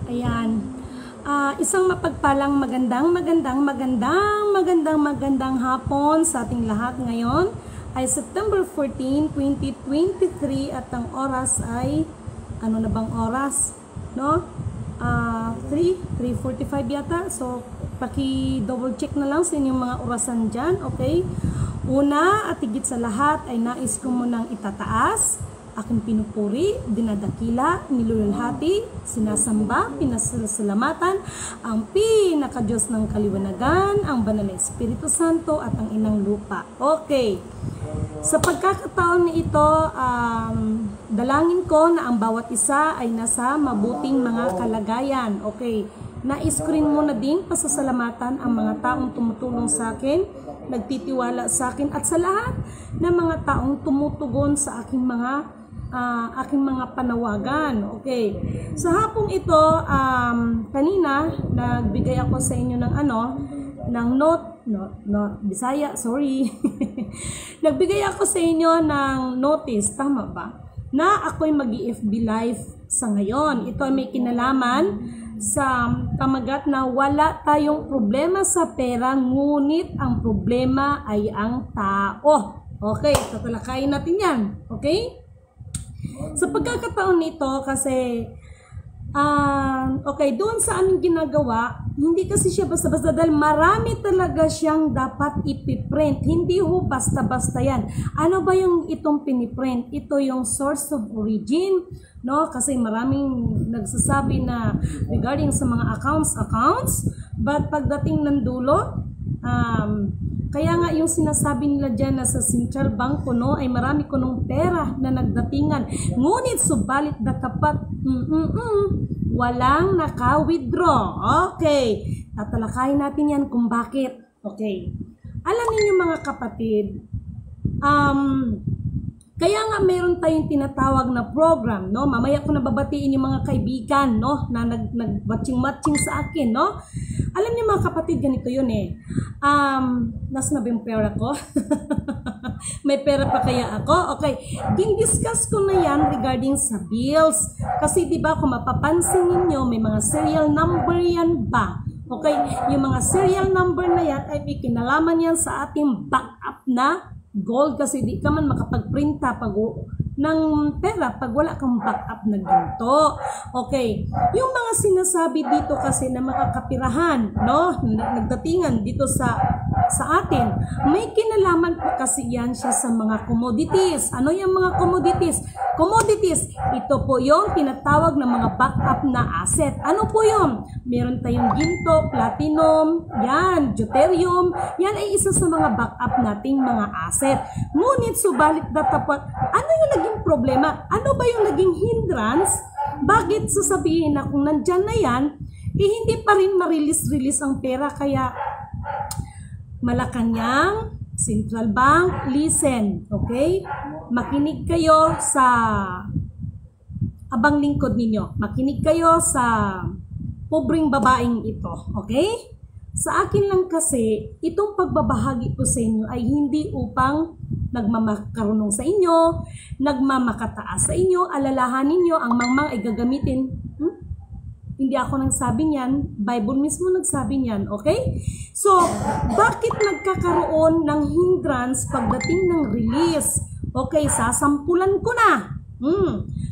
Ayan. Isang mapagpalang magandang hapon sa ating lahat. Ngayon ay September 14, 2023 at ang oras ay, ano na bang oras? No? 3:45 yata. So, paki-double check na lang sa inyong mga orasan dyan. Okay? Una at higit sa lahat ay nais ko munang itataas aking pinupuri, dinadakila, nilululhati, sinasamba, pinasasalamatan ang pinaka-Diyos ng kaliwanagan, ang Banal na Espiritu Santo at ang Inang Lupa. Okay. Sa pagkakataon na ito, dalangin ko na ang bawat isa ay nasa mabuting mga kalagayan. Okay. Nais ko rin muna ding pasasalamatan ang mga taong tumutulong sa akin, nagtitiwala sa akin at sa lahat ng mga taong tumutugon sa aking mga panawagan. Okay. Sa hapong ito, kanina nagbigay ako sa inyo ng Bisaya, sorry. Nagbigay ako sa inyo ng notice, tama ba? Na ako'y mag-FB live sa ngayon. Ito ay may kinalaman sa pamagat na wala tayong problema sa pera, ngunit ang problema ay ang tao. Okay, tatalakayin natin yan. Okay? Sa pagkakataon nito kasi okay, doon sa aming ginagawa, hindi kasi siya basta-basta dahil marami talaga siyang dapat ipiprint. Hindi ho basta-basta yan. Ano ba yung itong piniprint? Ito yung source of origin, no? Kasi maraming nagsasabi na regarding sa mga accounts, but pagdating ng dulo, kaya nga yung sinasabi nila dyan na sa Central Bank ko, no, ay marami ko nung pera na nagdatingan. Ngunit subalit na tapat, walang naka-withdraw. Okay. Tatalakayin natin yan kung bakit. Okay. Alam niyo mga kapatid, kaya nga meron tayong tinatawag na program, no? Mamaya ko nababatiin yung mga kaibigan, no, na nag-matching sa akin, no? Alam niyo mga kapatid, ganito yun eh. Nasa na ba yung pera ko? May pera pa kaya ako? Okay. Din-discuss ko na yan regarding sa bills. Kasi diba kung mapapansin ninyo, may mga serial number yan ba? Okay. Yung mga serial number na yan ay may kinalaman yan sa ating backup na gold. Kasi di ka man makapagprinta ng pera pag wala kang backup na ginto. Okay. Yung mga sinasabi dito kasi na mga kapirahan, no, nagdatingan dito sa atin, may kinalaman po kasi yan siya sa mga commodities. Ano yung mga commodities? Commodities, ito po yung tinatawag na mga backup na asset. Ano po yun? Meron tayong ginto, platinum, yan, deuterium, yan ay isa sa mga backup nating mga asset. Ngunit subalit datapat, ano yung naging problema? Ano ba yung naging hindrance? Bakit sasabihin na kung nandyan na yan, hindi pa rin ma-release ang pera? Kaya Malacanang, Central Bank, listen, okay? Makinig kayo sa abang lingkod ninyo. Makinig kayo sa pobreng babaeng ito, okay? Sa akin lang kasi, itong pagbabahagi ko sa inyo ay hindi upang nagmamakarunong sa inyo, nagmamakataas sa inyo, alalahanin ninyo, ang mangmang ay gagamitin. Hindi ako nagsabi niyan, Bible mismo nagsabi niyan, okay? So, bakit nagkakaroon ng hindrance pagdating ng release? Okay, sasampulan ko na.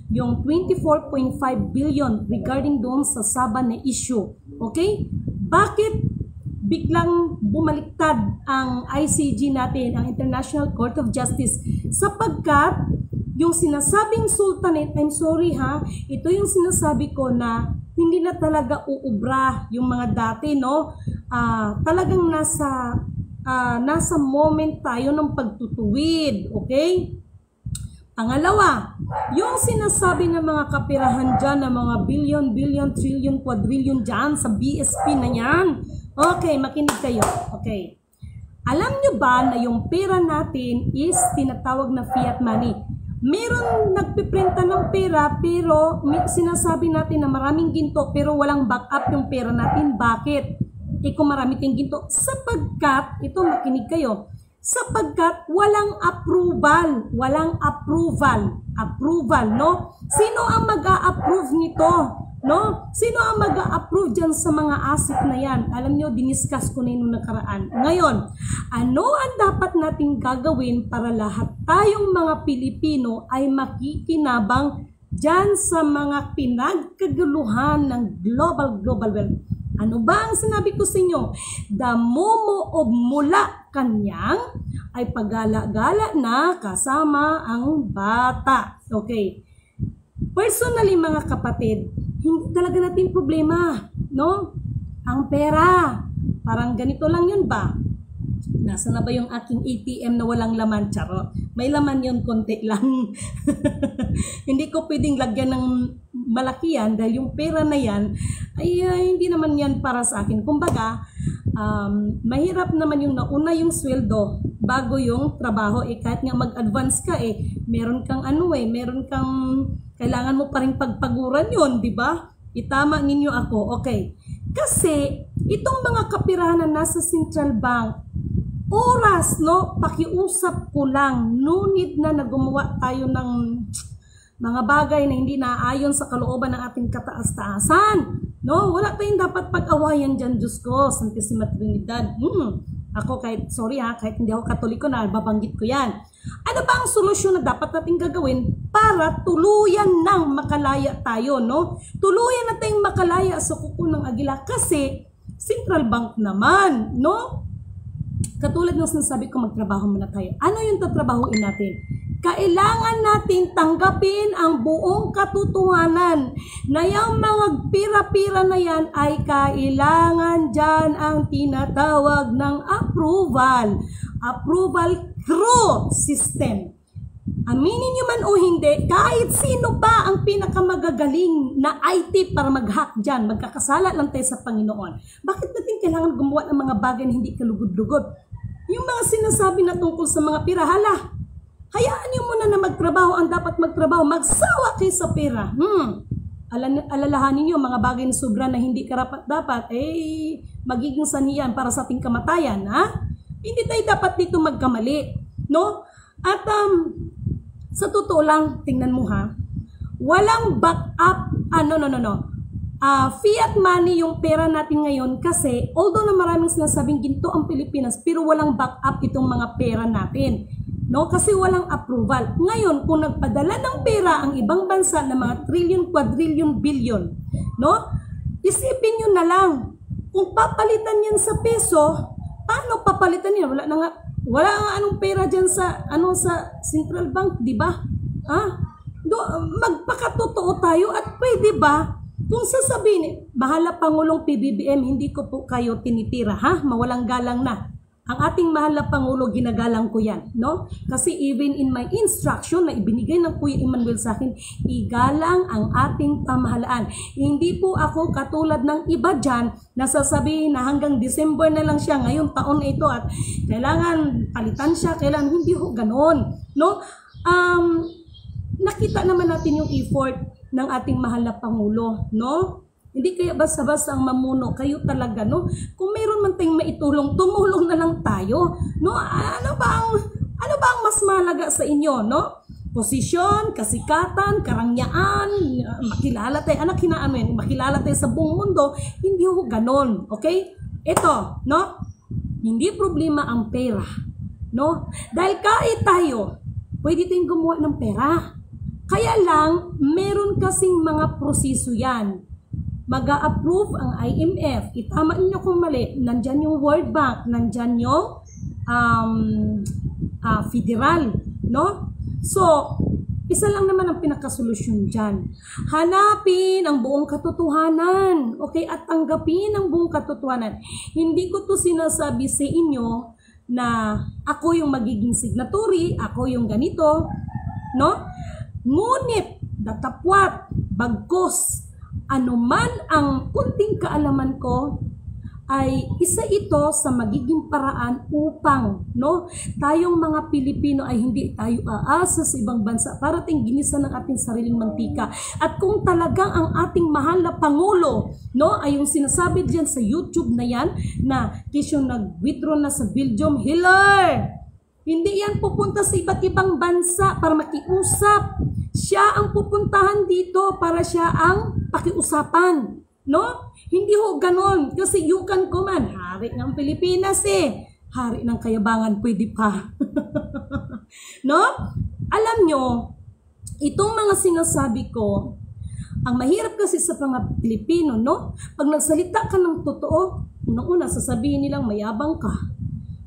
Yung 24.5 billion regarding doon sa Saba na issue. Okay? Bakit biglang bumaliktad ang ICJ natin, ang International Court of Justice? Sapagkat yung sinasabing sultanate, I'm sorry ha, ito yung sinasabi ko na hindi na talaga uubra yung mga dati, no? Talagang nasa moment tayo ng pagtutuwid, okay? Pangalawa, yung sinasabi ng mga kapirahan dyan, ng mga billion, trillion, quadrillion dyan sa BSP na yan. Okay, makinig kayo. Okay. Alam nyo ba na yung pera natin is tinatawag na fiat money? Meron nagpiprinta ng pera pero sinasabi natin na maraming ginto pero walang backup yung pera natin. Bakit? Kung marami tayong ginto, sapagkat, ito makinig kayo, sapagkat walang approval, no? Sino ang mag-a-approve nito? No? Sino ang mag-a-approve dyan sa mga asset na yan? Alam nyo, diniscuss ko na yun nung nakaraan. Ngayon, ano ang dapat nating gagawin para lahat tayong mga Pilipino ay makikinabang dyan sa mga pinagkaguluhan ng global wealth? Ano ba ang sinabi ko sa inyo? Damumo o mula kanyang ay paggala-gala na kasama ang bata. Okay. Personally, mga kapatid, hindi talaga natin problema, no? Ang pera, parang ganito lang yun ba? Nasa na ba yung aking ATM na walang laman? Charot. May laman yun, konti lang. Hindi ko pwedeng lagyan ng malaki yan dahil yung pera na yan ay hindi naman yan para sa akin. Kumbaga, mahirap naman yung nauna yung sweldo bago yung trabaho. Kahit nga mag-advance ka meron kang meron kang kailangan mo pa rin pagpaguran yun, di ba? Itama ninyo ako. Okay. Kasi, itong mga kapirahan na nasa Central Bank, oras, no? Pakiusap ko lang. No need na gumawa tayo ng mga bagay na hindi naaayon sa kalooban ng ating kataas-taasan. No? Wala tayong dapat pag-awayan dyan, Diyos ko. Santissima Trinidad. Ako kahit hindi ako Katoliko na, babanggit ko yan. Ano ba ang solusyon na dapat nating gagawin para tuluyan nang makalaya tayo, no? Tuluyan na tayong makalaya sa kuko ng agila kasi Central Bank naman, no? Katulad ng sinasabi ko, magtrabaho muna tayo. Ano yung tatrabahuin natin? Kailangan natin tanggapin ang buong katotohanan na yung mga pira-pira na yan ay kailangan dyan ang tinatawag ng approval. Approval through system. Aminin nyo man o hindi, kahit sino pa ang pinakamagagaling na IT para mag-hack dyan, magkakasala lang tayo sa Panginoon. Bakit natin kailangan gumawa ng mga bagay na hindi kalugod-lugod? Yung mga sinasabi na tungkol sa mga pira, hayaan nyo muna na magtrabaho ang dapat magtrabaho. Magsawa kayo sa pera. Alalahanin nyo, mga bagay na sobra na hindi karapat-dapat, magiging saniyan para sa ating kamatayan. Hindi tayo dapat dito magkamali. No? At sa totoo lang, tingnan mo walang backup, fiat money yung pera natin ngayon kasi although na maraming sinasabing ginto ang Pilipinas, pero walang backup itong mga pera natin. No? Kasi walang approval. Ngayon, kung nagpadala ng pera ang ibang bansa ng mga trillion, quadrillion, billion, no? Isipin nyo na lang, kung papalitan yan sa peso, paano papalitan yan? Wala nga anong pera dyan sa Central Bank, di ba? Magpakatotoo tayo at pwede ba? Kung sasabihin, bahala Pangulong PBBM, hindi ko po kayo tinitira, mawalang galang na. Ang ating mahal na Pangulo, ginagalang ko yan, no? Kasi even in my instruction na ibinigay ng Kuya Emmanuel sa akin, igalang ang ating pamahalaan. Hindi po ako katulad ng iba dyan na sasabihin na hanggang December na lang siya, ngayong taon na ito at kailangan palitan siya, kailangan hindi ho ganon, no? Nakita naman natin yung effort ng ating mahal na Pangulo, no? Hindi kaya basta-basta ang mamuno, kayo talaga, no? Kung mayroon man tayong maitulong, tumulong na lang tayo, no? Ano ba ang mas mahalaga sa inyo, no? Posisyon, kasikatan, karangyaan, makilala tayo, makilala tayo sa buong mundo, hindi ho ganon, okay? Ito, no? Hindi problema ang pera, no? Dahil kahit tayo, pwede tayong gumawa ng pera. Kaya lang, meron kasing mga proseso yan. Mag-a-approve ang IMF. Itama niyo kung mali. Nandyan yung World Bank. Nandyan yung federal. No? So, isa lang naman ang pinakasolusyon dyan. Hanapin ang buong katotohanan. Okay? At tanggapin ang buong katotohanan. Hindi ko to sinasabi sa inyo na ako yung magiging signatory, ako yung ganito. No? Ngunit, datapwat, bagkos, anuman ang kunting kaalaman ko ay isa ito sa magiging paraan upang tayong mga Pilipino ay hindi tayo aasa sa ibang bansa para tayong ginisa ng ating sariling mantika. At kung talagang ang ating mahal na Pangulo ay yung sinasabi diyan sa YouTube na yan na kisyo nag-withdraw na sa Belgium, Hiller! Hindi yan pupunta sa iba't ibang bansa para makiusap siya ang pupuntahan dito para siya ang pakiusapan. No? Hindi ho ganon. Kasi yukan ko man, hari ng Pilipinas eh. Hari ng kayabangan, pwede pa. No? Alam nyo, itong mga sinasabi ko, ang mahirap kasi sa mga Pilipino, no? Pag nagsalita ka ng totoo, unang-una sasabihin nilang mayabang ka.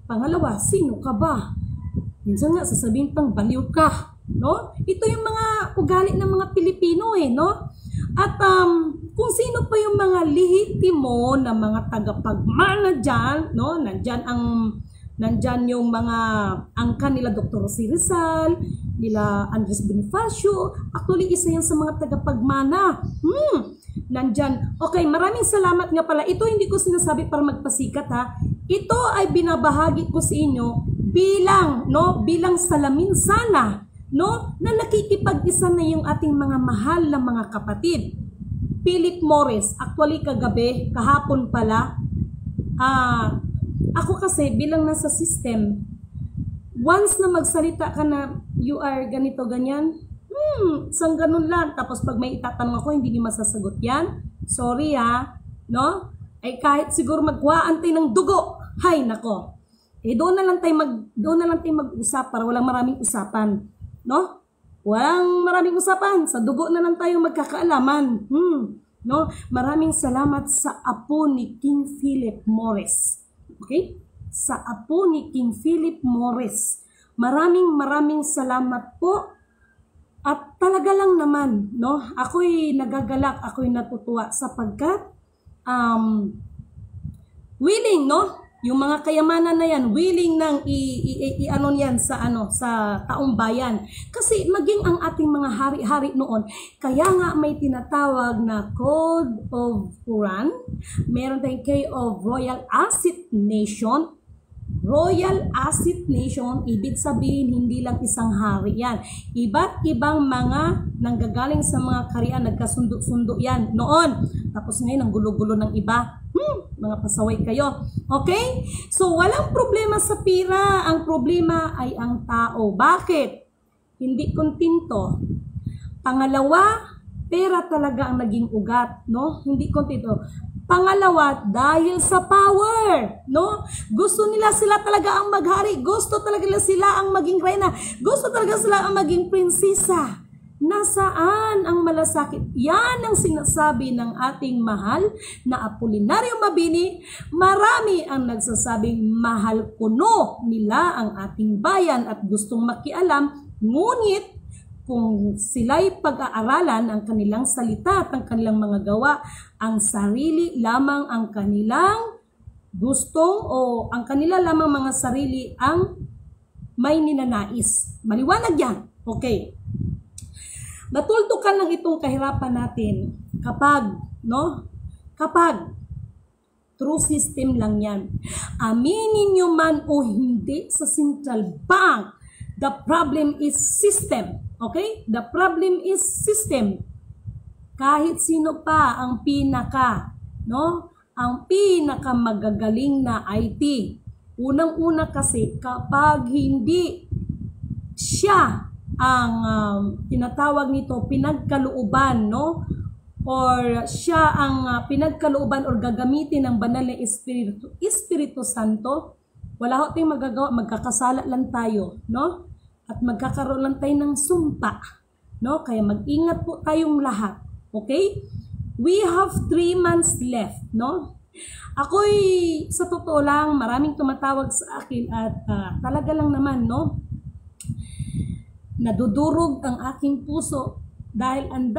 Pangalawa, sino ka ba? Minsan nga sasabihin pang baliw ka, no? Ito yung mga ugali ng mga Pilipino eh, no? At kung sino pa yung mga lehitimo na mga tagapagmana dyan, no? Nandyan yung mga angka nila Dr. Jose Rizal, nila Andres Bonifacio. Actually, isa yan sa mga tagapagmana. Nandyan. Okay, maraming salamat nga pala. Ito hindi ko sinasabi para magpasikat ha. Ito ay binabahagi ko sa inyo bilang salamin sana, no? Na nakikipag-isa na yung ating mga mahal na mga kapatid. Philip Morris, actually kahapon pala, ako kasi bilang nasa system, once na magsalita ka na you are ganito, ganyan, isang ganun lang. Tapos pag may itatanong ako, hindi niyo masasagot yan. Sorry ha, no? Ay kahit siguro magkuhaan tayo ng dugo, hay nako. Eh doon na lang tayo mag-usap para walang maraming usapan, no? Walang maraming usapan, sa dugo na lang tayo magkakaalaman. No? Maraming salamat sa apo ni King Philip Morris. Okay? Sa apo ni King Philip Morris. Maraming salamat po. At talaga lang naman, no? Ako'y nagagalak, ako'y natutuwa sapagkat willing, no? Yung mga kayamanan na yan, willing nang i-ano yan sa taong bayan. Kasi maging ang ating mga hari-hari noon, kaya nga may tinatawag na Code of Quran, meron tayong Code of Royal Asset Nation. Royal Asset Nation, ibig sabihin hindi lang isang hari yan. Iba't ibang mga nanggagaling sa mga karian, nagkasundo-sundo yan noon. Tapos ngayon, ang gulo-gulo ng iba. Mga pasaway kayo. Okay? So, walang problema sa pira. Ang problema ay ang tao. Bakit? Hindi kontento. Pangalawa, pera talaga ang naging ugat. No? Hindi kontento. Pangalawa, dahil sa power. No? Gusto nila sila talaga ang maghari. Gusto talaga sila ang maging reyna. Gusto talaga sila ang maging prinsesa. Nasaan ang malasakit? Yan ang sinasabi ng ating mahal na Apolinario Mabini. Marami ang nagsasabing mahal kuno nila ang ating bayan at gustong makialam. Ngunit kung sila'y pag-aaralan ang kanilang salita at ang kanilang mga gawa, ang sarili lamang ang kanilang gustong o ang kanila lamang mga sarili ang may ninanais. Maliwanag yan. Okay. Natuldukan lang itong kahirapan natin kapag true system lang yan. Aminin nyo man o hindi sa central bank, the problem is system. Okay? The problem is system. Kahit sino pa ang ang pinakamagagaling na IT. Unang-una kasi kapag hindi siya ang tinatawag nito pinagkalooban, no? Or siya ang pinagkalooban or gagamitin ng banal na Espiritu Santo, wala ho tayong magagawa, magkakasala lang tayo, no? At magkakaroon lang tayo ng sumpa, no? Kaya mag-ingat po tayong lahat, okay? We have 3 months left, no? Ako'y sa totoo lang, maraming tumatawag sa akin at talaga lang naman, no? Nadudurog ang aking puso dahil ang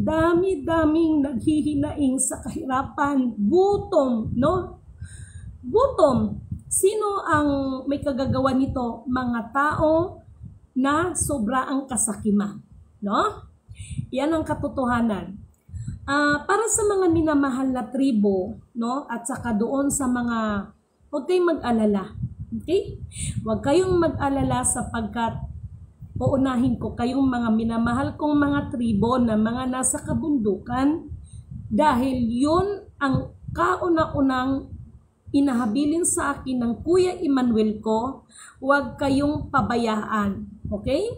dami-daming naghihinaing sa kahirapan, gutom, no? Gutom. Sino ang may kagagawa nito? Mga tao na sobra ang kasakiman, no? Yan ang katotohanan. Para sa mga minamahal na tribo, no? At saka doon sa mga, huwag kayong mag-alala. Okay? Huwag kayong mag-alala sapagkat uunahin ko kayong mga minamahal kong mga tribo na mga nasa kabundukan dahil yun ang kauna-unang inahabilin sa akin ng Kuya Emmanuel ko. Huwag kayong pabayaan. Okay?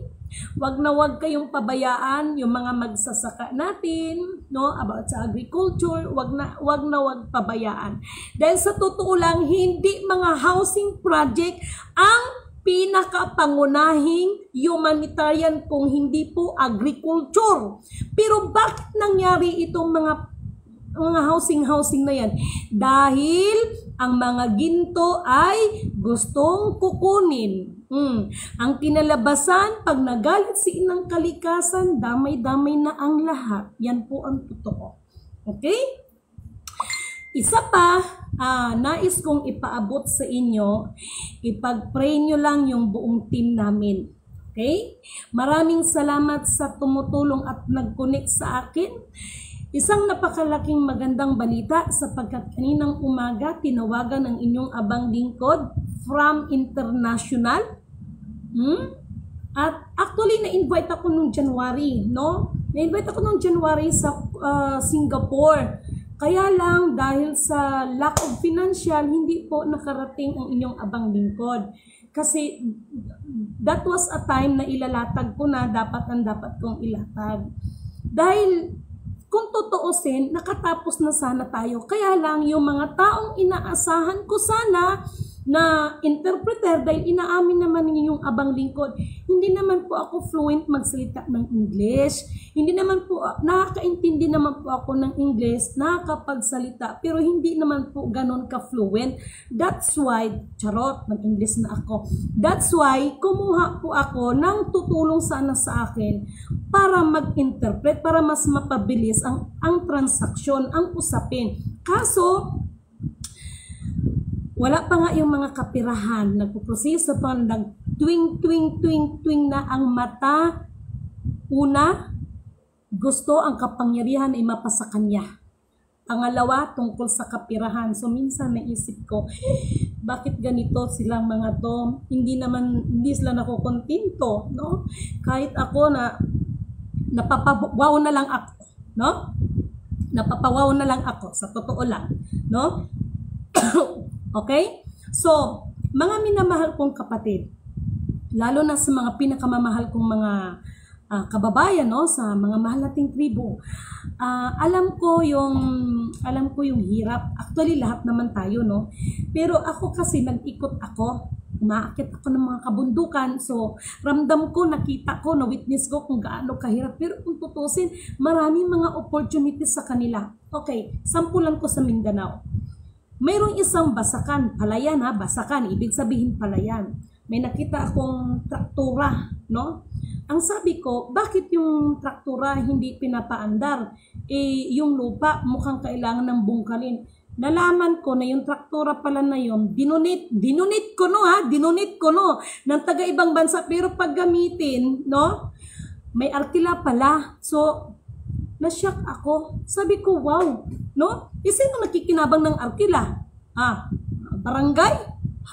Wag na wag kayong pabayaan yung mga magsasaka natin, no, about sa agriculture, wag na pabayaan. Dahil sa totoo lang, hindi mga housing project ang pinakapangunahing humanitarian kung hindi po agriculture. Pero bakit nangyari itong mga housing na yan? Dahil ang mga ginto ay gustong kukunin. Ang kinalabasan, pag nagalit si Inang Kalikasan, damay-damay na ang lahat. Yan po ang totoo. Okay? Isa pa, nais kong ipaabot sa inyo, ipag-pray nyo lang yung buong team namin. Okay? Maraming salamat sa tumutulong at nag-connect sa akin. Isang napakalaking magandang balita sapagkat kaninang umaga tinawagan ng inyong abang lingkod from international. At actually na-invite ako nung January, no? Na-invite ako nung January sa Singapore. Kaya lang dahil sa lack of financial, hindi po nakarating ang inyong abang lingkod. Kasi that was a time na ilalatag ko na dapat kong ilatag. Dahil kung tutuusin, nakatapos na sana tayo. Kaya lang yung mga taong inaasahan ko sana na interpreter, dahil inaamin naman yung abang lingkod, hindi naman po ako fluent magsalita ng English. Hindi naman po, nakakaintindi naman po ako ng English, nakakapagsalita, pero hindi naman po ganon ka-fluent. That's why, charot, mag-English na ako. That's why, kumuha po ako ng tutulong sana sa akin para mag-interpret, para mas mapabilis ang transaksyon, ang usapin. Kaso, wala pa nga yung mga kapirahan, nagpuproseso pa, nag-twing na ang mata. Una, gusto ang kapangyarihan ay mapasa kanya. Pangalawa, tungkol sa kapirahan. So minsan naisip ko, bakit ganito silang mga to? Hindi sila nakukontinto, no? Kahit ako na napapawaw na lang ako, no? Napapawaw na lang ako, sa totoo lang, no? Okay? So, mga minamahal kong kapatid, lalo na sa mga pinakamamahal kong mga kababayan, no, sa mga mahal nating tribo, alam ko yung hirap. Actually, lahat naman tayo, no? Pero ako kasi nag-ikot ako, umaakit ako ng mga kabundukan. So, ramdam ko, nakita ko, na-witness ko kung gaano kahirap. Pero kung tutusin, maraming mga opportunities sa kanila. Okay, sampulan ko sa Mindanao. Mayroong isang basakan, palayan ha, basakan, ibig sabihin palayan. May nakita akong traktura, no? Ang sabi ko, bakit yung traktura hindi pinapaandar? Yung lupa mukhang kailangan ng bungkalin. Nalaman ko na yung traktura pala na yun, dinunit ko ng taga-ibang bansa, pero pag gamitin, no? May arkila pala. So, na-shock ako. Sabi ko, wow, no? Sino nakikinabang ng arkila? Barangay?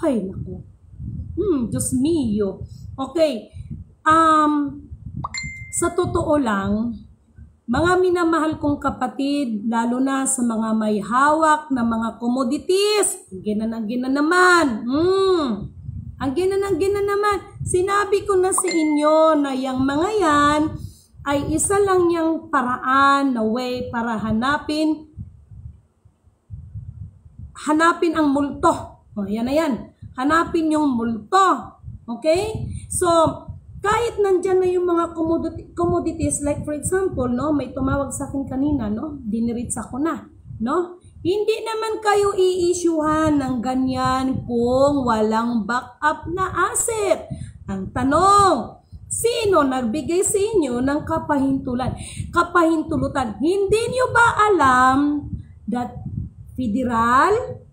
Hay, naku. Diyos mio. Okay. Sa totoo lang, mga minamahal kong kapatid, lalo na sa mga may hawak na mga commodities, gina naman. Sinabi ko na sa inyo na yung mga yan ay isa lang yung paraan na way para hanapin ang multo. Yan na yan. Hanapin yung multo. Okay? So, kahit nandyan na yung mga commodities, like for example, no, may tumawag sa akin kanina, no, diniritsa ko na, no? Hindi naman kayo i-issuehan ng ganyan kung walang backup na asset. Ang tanong, sino nagbigay sa inyo ng kapahintulutan? Hindi nyo ba alam that Federal,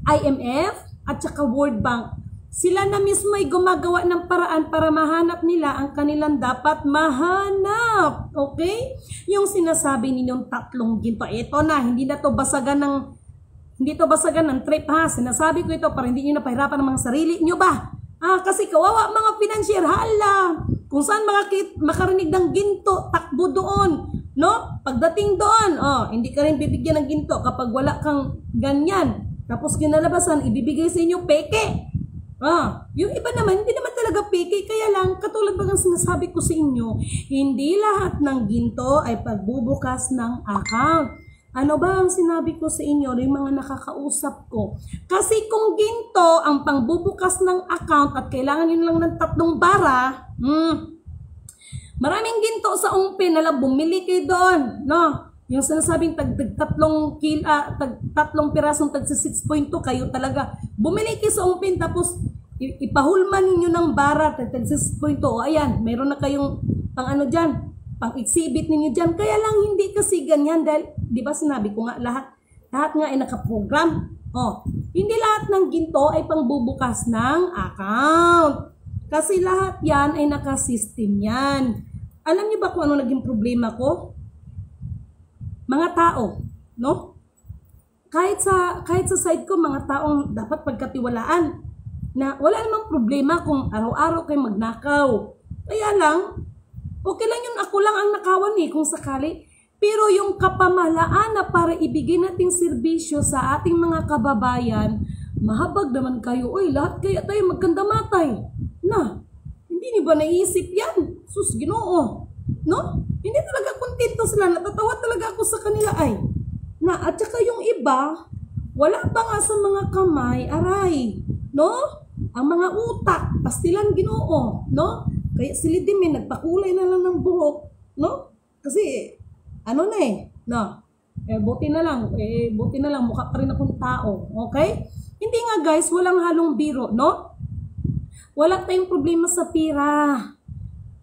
IMF, at saka World Bank, sila na mismo ay gumagawa ng paraan para mahanap nila ang kanilang dapat mahanap. Okay? Yung sinasabi ninyong tatlong ginto, ito na, hindi to basagan ng trip ha. Sinasabi ko ito para hindi nyo napahirapan ng mga sarili nyo ba? Kasi kawawa mga financier, hala. Kung saan makarinig ng ginto, takbo doon. No? Pagdating doon, hindi ka rin bibigyan ng ginto kapag wala kang ganyan. Tapos kinalabasan, ibibigay sa inyo peke. Yung iba naman, hindi naman talaga peke. Kaya lang, katulad ba ng sinasabi ko sa inyo, hindi lahat ng ginto ay pagbubukas ng account. Ano ba ang sinabi ko sa inyo, yung mga nakakausap ko? Kasi kung ginto ang pangbubukas ng account at kailangan yun lang ng 3 bara, maraming ginto sa umpin, bumili kayo doon, no? Yung sinasabing tatlong pirasong tagsa 6.2, kayo talaga. Bumili kayo sa umpin, tapos ipahulman ninyo ng bara, tagsa 6.2. O ayan, meron na kayong pang ano dyan, pang exhibit ninyo dyan. Kaya lang hindi kasi ganyan dahil, di ba sinabi ko nga, lahat nga ay nakaprogram. Hindi lahat ng ginto ay pangbubukas ng account. Kasi lahat yan ay nakasystem yan. Alam niyo ba kung ano naging problema ko? Mga tao, no? Kahit sa side ko, mga taong dapat pagkatiwalaan na wala namang problema kung araw-araw kayo magnakaw. Kaya lang, okay lang yun, ako lang ang nakawan kung sakali. Pero yung kapamahalaan na para ibigay nating serbisyo sa ating mga kababayan, mahabag naman kayo. Oy, lahat kaya tayo magkandamatay. Na, hindi niyo ba naisip yan? Sus, Ginoo. No? Hindi talaga kontento sila. Natatawa talaga ako sa kanila ay. At saka yung iba, wala pa nga sa mga kamay, aray. No? Ang mga utak, pastilan Ginoo. No? Kaya sila din nagpakulay na lang ng buhok. No? Kasi, no? Buti na lang, mukha pa rin akong tao. Okay? Hindi nga guys, walang halong biro, no? Wala tayong problema sa pira.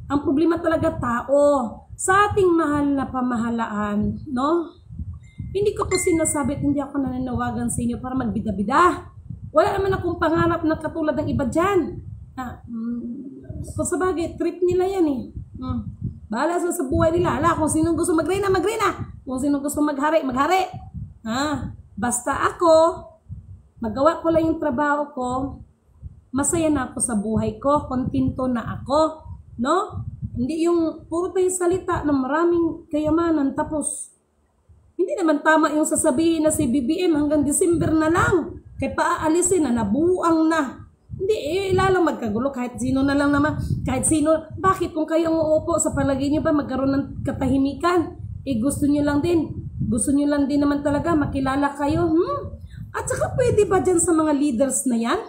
Ang problema talaga tao. Sa ating mahal na pamahalaan, no? Hindi ko po sinasabi at hindi ako nananawagan sa inyo para magbida-bida. Wala naman akong pangarap na katulad ng iba dyan. Kung sabagay, trip nila yan Bahala sa buhay nila. Kung sinong gusto magrena. Kung sinong gusto maghari. Basta ako, magawa ko lang yung trabaho ko, masaya na ako sa buhay ko, kontento na ako, no? Hindi yung puro tayo salita na maraming kayamanan, tapos hindi naman tama yung sasabihin na si BBM hanggang December na lang, kaya paaalisin na, nabuang na. Hindi, lalo magkagulo kahit sino na lang naman, kahit sino. Bakit kung kayo uupo sa palagay nyo ba magkaroon ng katahimikan? Gusto nyo lang din naman talaga makilala kayo. At saka pwede ba dyan sa mga leaders na yan?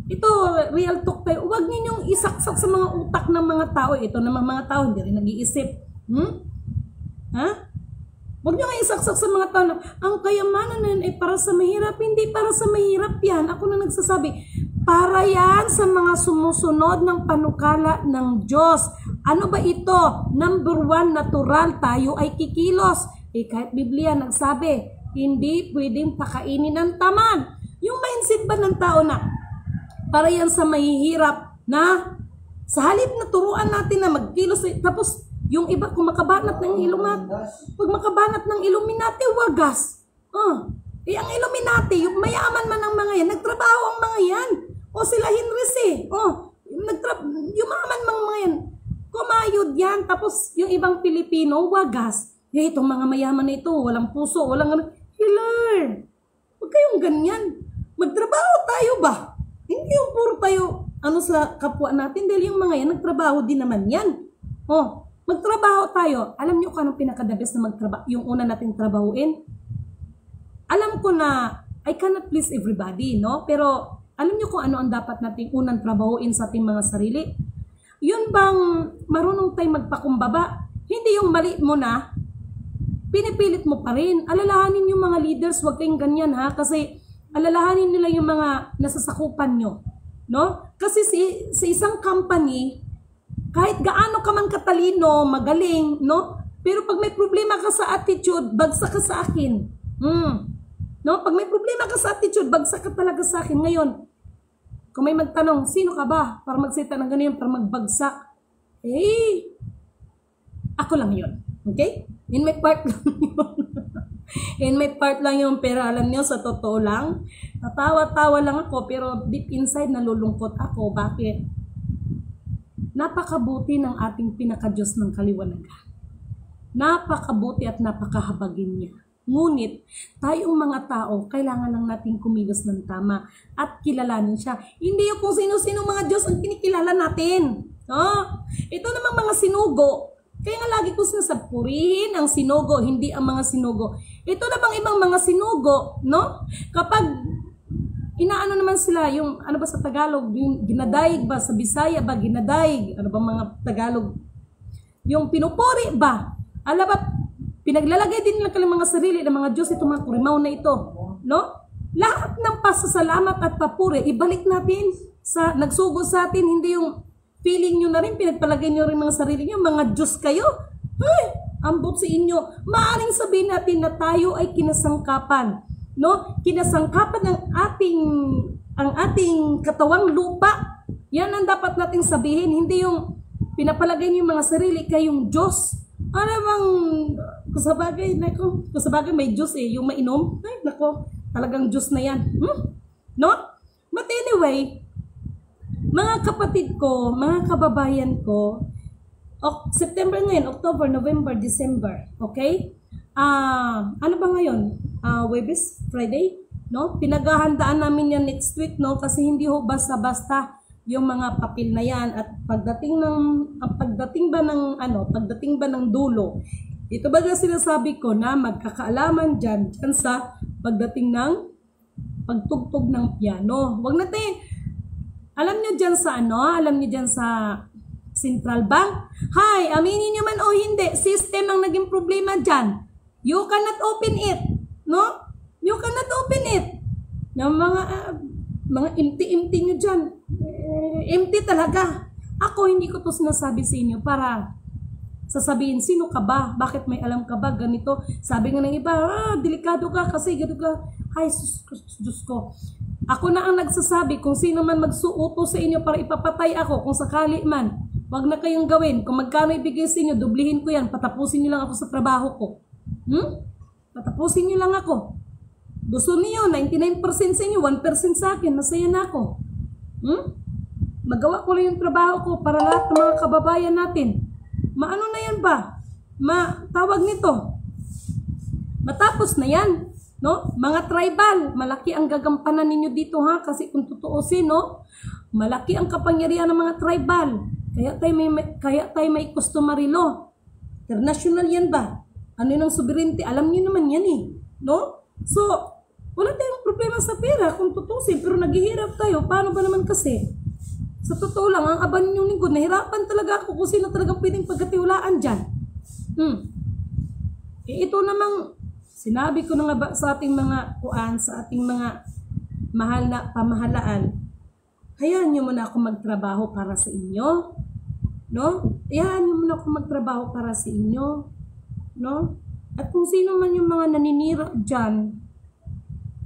Ito, real talk tayo. Huwag ninyong isaksak sa mga utak ng mga tao. Ito naman mga tao, hindi rin nag-iisip. Huwag nyo nga isaksak sa mga tao na ang kayamanan na yun ay para sa mahirap. Hindi para sa mahirap yan. Ako na nagsasabi, para yan sa mga sumusunod ng panukala ng Diyos. Ano ba ito? Number 1, natural. Tayo ay kikilos. Kahit Biblia nagsabi, hindi pwedeng pakainin ng tamad. Yung mindset ba ng tao na para yan sa mahihirap na sa halip na turuan natin na magkilos, tapos yung iba kung makabanat ng pag makabanat ng Illuminati, wagas. Ang Illuminati, yung mayaman man ng mga yan, nagtrabaho ang mga yan. O sila Henry yumaman mga yan. Kumayod yan, tapos yung ibang Pilipino, wagas. Itong mga mayaman na ito, walang puso, walang Hilar. Huwag kayong ganyan. Magtrabaho tayo ba? Hindi yung puro tayo sa kapwa natin dahil yung mga yan nagtrabaho din naman yan. Magtrabaho tayo. Alam niyo kung anong pinakadabes na magtrabaho, yung una nating trabahuin? Alam ko na I cannot please everybody, no? Pero alam niyo kung ano ang dapat nating unang trabahuin sa ating mga sarili? Yun bang marunong tayong magpakumbaba? Hindi yung mali mo na, pinipilit mo pa rin. Alalahanin yung mga leaders, huwag kayong ganyan kasi alalahanin nila yung mga nasasakupan nyo. No? Kasi sa isang company, kahit gaano ka man katalino, magaling, no? Pero pag may problema ka sa attitude, bagsak ka sa akin. No? Pag may problema ka sa attitude, bagsak ka talaga sa akin. Ngayon, kung may magtanong, sino ka ba para magsita ng ganyan, para magbagsak? Ako lang yun. Okay? In my part lang yun. In my part lang yun, pero alam nyo, sa totoo lang, natawa-tawa lang ako, pero deep inside nalulungkot ako. Bakit? Napakabuti ng ating pinaka-Diyos ng kaliwanagan. Napakabuti at napakahabagin niya. Ngunit, tayong mga tao, kailangan lang natin kumilos ng tama at kilalanin siya. Hindi yung kung sino-sino mga Diyos ang kinikilala natin. No? Ito namang mga sinugo. Kaya nga lagi ko sinasabi, purihin ang sinugo, hindi ang mga sinugo. Ito namang ibang mga sinugo, no? Kapag inaano naman sila, yung ano ba sa Tagalog, yung ginadaig ba, sa Bisaya ba, ginadaig, ano ba mga Tagalog, yung pinupuri ba, alam ba, pinaglalagay din nila kanilang mga sarili ng mga Diyos, itong mga kurimaw na ito, no? Lahat ng pasasalamat at papuri, ibalik natin sa nagsugo sa atin, hindi yung feeling nyo na rin, pinagpalagay nyo rin mga sarili nyo, mga Diyos kayo. Ay, ambot sa inyo. Maaring sabihin natin na tayo ay kinasangkapan, no? Kinasangkapan ng ang ating katawang lupa. Yan ang dapat nating sabihin, hindi yung pinapalagay nyo yung mga sarili kayong Diyos. Ano bang, kusabagay may Diyos eh, yung mainom, ay nako, talagang Diyos na yan. No? But anyway, mga kapatid ko, mga kababayan ko, September ngayon, October, November, December, okay? Ano ba ngayon? Webes, Friday, no? Pinaghahandaan namin yan next week, no? Kasi hindi ho basta-basta yung mga papel na yan at pagdating ba ng dulo, ito ba na sinasabi ko na magkakaalaman dyan sa pagdating ng pagtugtog ng piano. Wag natin, alam nyo dyan sa Central Bank, hi, aminin nyo man o hindi, system ang naging problema dyan. You cannot open it, no? You cannot open it. Yung mga empty nyo dyan, empty talaga. Ako, hindi ko to sinasabi sa inyo para sasabihin, sino ka ba? Bakit may alam ka ba? Ganito. Sabi nga ng iba, delikado ka kasi ganito ka. Ay, Diyos ko. Ako na ang nagsasabi kung sino man magsuuto sa inyo para ipapatay ako, kung sakali man. Wag na kayong gawin. Kung magkano ibigay sa inyo, dublihin ko yan. Patapusin nyo lang ako sa trabaho ko. Patapusin nyo lang ako. Gusto niyo, 99% sa inyo, 1% sa akin, masaya na ako. Magawa ko lang yung trabaho ko para lahat ng mga kababayan natin. Maano na yan ba? Tawag nito. Matapos na yan, no? Mga tribal, malaki ang gagampanan ninyo dito ha, kasi kung tutuusin, no? Malaki ang kapangyarihan ng mga tribal. Kaya tayo may customary law. International yan ba? Ano yung sovereignty? Alam niyo naman yan eh, no? So, wala tayong problema sa pera kung tutusin, pero naghihirap tayo. Paano ba naman kasi? Sa totoo lang, ang aban ninyong lingkod, nahirapan talaga ako kung sino talagang pwedeng pagkatiwalaan dyan. Ito namang, sinabi ko na nga ba sa ating mga sa ating mga mahal na pamahalaan, hayaan nyo muna ako magtrabaho para sa inyo. No? Hayaan nyo muna ako magtrabaho para sa inyo. No? At kung sino man yung mga naninira dyan,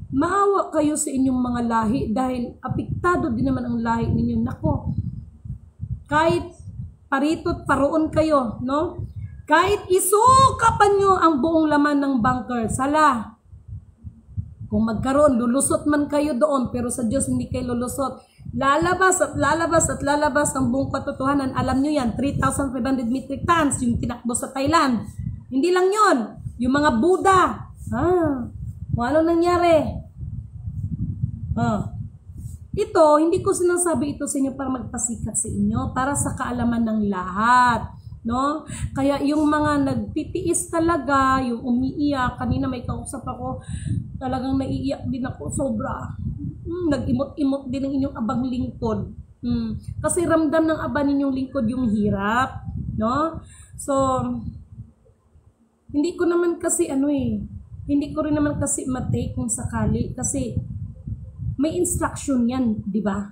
maawa kayo sa inyong mga lahi dahil apektado din naman ang lahi ninyo. Nako, kahit paritot paroon kayo, no? Kahit isukapan nyo ang buong laman ng bunker, sala. Kung magkaroon, lulusot man kayo doon, pero sa Diyos hindi kayo lulusot. Lalabas at lalabas at lalabas ang buong katotohanan. Alam nyo yan, 3,500 metric tons yung tinakbo sa Thailand. Hindi lang yon, yung mga Buddha. Kung ano nangyari? Ito, hindi ko sinasabi ito sa inyo para magpasikat sa inyo, para sa kaalaman ng lahat. No? Kaya yung mga nagtitiis talaga, yung umiiyak, kanina may kausap ako, talagang naiiyak din ako, sobra. Nag-imot-imot din ang inyong abang lingkod. Kasi ramdam ng aba ninyong lingkod yung hirap. No? So, hindi ko naman kasi hindi ko rin naman kasi matake kung sakali kasi may instruction yan, di ba?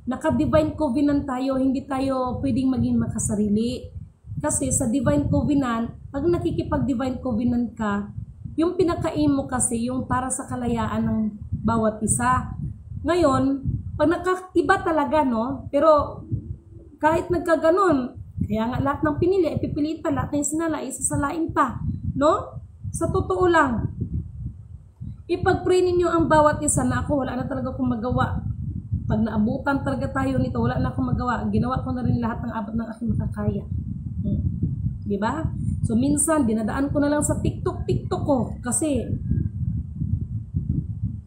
Naka-divine covenant tayo, hindi tayo pwedeng maging makasarili. Kasi sa divine covenant, pag nakikipag-divine covenant ka, yung pinakain mo kasi yung para sa kalayaan ng bawat isa. Ngayon, pag iba talaga, no? Pero kahit nagkaganon, kaya nga lahat ng pinili, ipipiliin pa, lahat ng sinala, isasalain pa. No? Sa totoo lang, ipag-pray ninyo ang bawat isa na ako, wala na talaga akong magawa. Pag naabutan talaga tayo nito, wala na akong magawa. Ginawa ko na rin lahat ng abot ng aking makakaya. Diba? So minsan, dinadaan ko na lang sa TikTok ko. Kasi,